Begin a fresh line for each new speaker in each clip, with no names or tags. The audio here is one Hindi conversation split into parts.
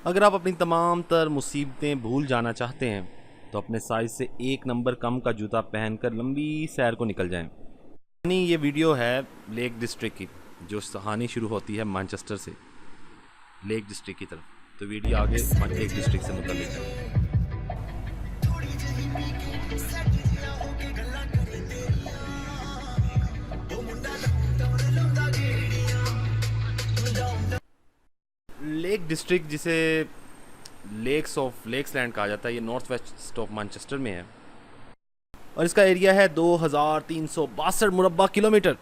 अगर आप अपनी तमाम तर मुसीबतें भूल जाना चाहते हैं तो अपने साइज़ से 1 नंबर कम का जूता पहनकर लंबी सैर को निकल जाएं। यानी ये वीडियो है लेक डिस्ट्रिक्ट की, जो कहानी शुरू होती है मैनचेस्टर से लेक डिस्ट्रिक्ट की तरफ। तो वीडियो आगे लेक डिस्ट्रिक्ट से मुतल्लिक है। लेक डिस्ट्रिक्ट, जिसे लेक्स लैंड कहा जाता है, ये नॉर्थ वेस्ट ऑफ मैनचेस्टर में है और इसका एरिया है 2362 मुरब्बा किलोमीटर।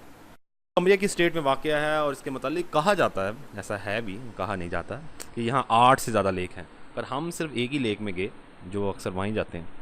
कम्बिया की स्टेट में वाक़या है और इसके मुतालिक कहा जाता है, ऐसा है भी, कहा नहीं जाता, कि यहाँ 8 से ज़्यादा लेक हैं, पर हम सिर्फ एक ही लेक में गए जो अक्सर वहीं जाते हैं।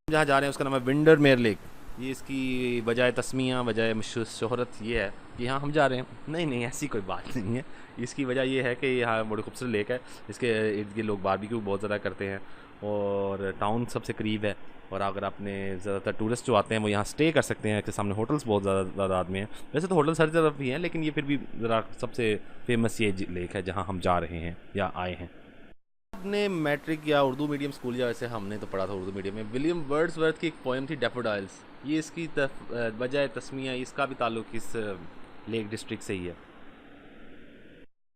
जहाँ जा रहे हैं उसका नाम है विंडरमेयर लेक। ये इसकी वजह तस्मिया, वजह मशहूर शोहरत ये है कि यहाँ हम जा रहे हैं। नहीं नहीं, ऐसी कोई बात नहीं है। इसकी वजह ये है कि यहाँ बड़ी खूबसूरत लेक है, इसके इर्द गिर्द लोग बारबेक्यू बहुत ज़्यादा करते हैं और टाउन सबसे करीब है। और अगर आपने ज़्यादातर टूरिस्ट जो आते हैं वो यहाँ स्टे कर सकते हैं। इसके सामने होटल्स बहुत ज़्यादा तादाद में हैं। वैसे तो होटल्स हर तरफ भी हैं, लेकिन ये फिर भी ज़रा सबसे फेमस ये लेक है जहाँ हम जा रहे हैं या आए हैं। अपने मैट्रिक या उर्दू मीडियम स्कूल, या वैसे हमने तो पढ़ा था उर्दू मीडियम में, विलियम वर्ड्सवर्थ की एक पोएम थी डैफोडाइल्स। ये इसकी बजाय तस्मिया, इसका भी ताल्लुक़ इस लेक डिस्ट्रिक्ट से ही है,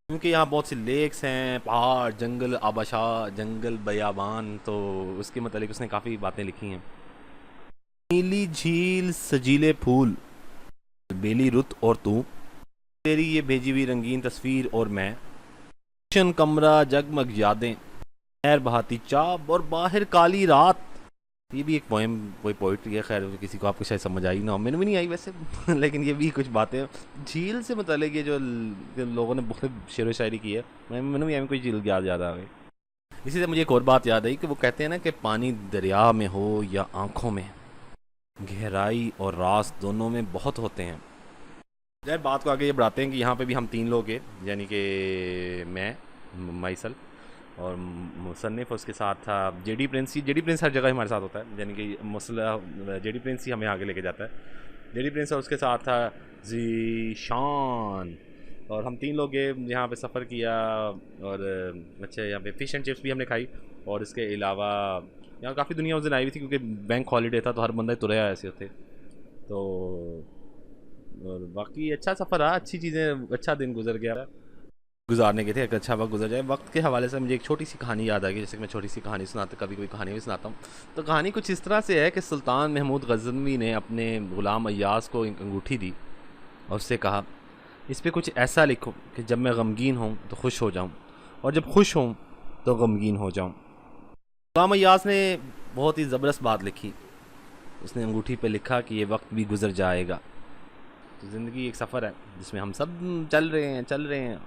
क्योंकि यहाँ बहुत सी लेक्स हैं, पहाड़, जंगल, आबाशाह, जंगल, बयाबान। तो उसके मतलब उसने काफ़ी बातें लिखी हैं। नीली झील, सजीले फूल, बेली रुत और तू, तेरी ये भेजी हुई रंगीन तस्वीर और मैं, रोशन कमरा, जगमग यादें, खैर बहाती चाप और बाहर काली रात। ये भी एक पोएम, कोई पोइट्री है। खैर किसी को आपको शायद समझ आई ना हो, मैंने भी नहीं आई वैसे लेकिन ये भी कुछ बातें झील से मतलब ये जो लोगों ने बहुत शेर व शायरी की है, मैंने भी कोई झील याद आ गई। इसी से मुझे एक और बात याद आई कि वो कहते हैं ना कि पानी दरिया में हो या आँखों में, गहराई और रास दोनों में बहुत होते हैं। यार बात को आगे ये बढ़ाते हैं कि यहाँ पे भी हम 3 लोग हैं, यानी कि मैं, माइसल और मुसन्निफ़, उसके साथ था जेडी प्रिंस। जेडी प्रिंस हर जगह हमारे साथ होता है, यानी कि मसला जेडी प्रिंस ही हमें आगे लेके जाता है। जेडी प्रिंस और उसके साथ था जीशान, और हम 3 लोग गए यहाँ पे सफ़र किया। और अच्छा, यहाँ पे फ़िश एंड चिप्स भी हमने खाई। और इसके अलावा यहाँ काफ़ी दुनिया उस दिन आई हुई थी, क्योंकि बैंक हॉलीडे था तो हर बंदा तुरे आए ऐसे होते। तो और बाकी अच्छा सफ़र रहा, अच्छी चीज़ें, अच्छा दिन गुजर गया, गुजारने के थे, एक अच्छा वक्त गुजर जाए। वक्त के हवाले से मुझे एक छोटी सी कहानी याद आ गई, जैसे कि मैं छोटी सी कहानी सुनाता, कभी कोई कहानी भी सुनाता हूँ। तो कहानी कुछ इस तरह से है कि सुल्तान महमूद गज़नवी ने अपने ग़ुलाम अय्याज़ को एक अंगूठी दी और उससे कहा, इस पर कुछ ऐसा लिखो कि जब मैं गमगीन हूँ तो खुश हो जाऊँ, और जब खुश हूँ तो गमगीन हो जाऊँ। ग़ुलाम अय्याज़ ने बहुत ही ज़बरदस्त बात लिखी। उसने अंगूठी पर लिखा कि ये वक्त भी गुजर जाएगा। तो ज़िंदगी एक सफ़र है जिसमें हम सब चल रहे हैं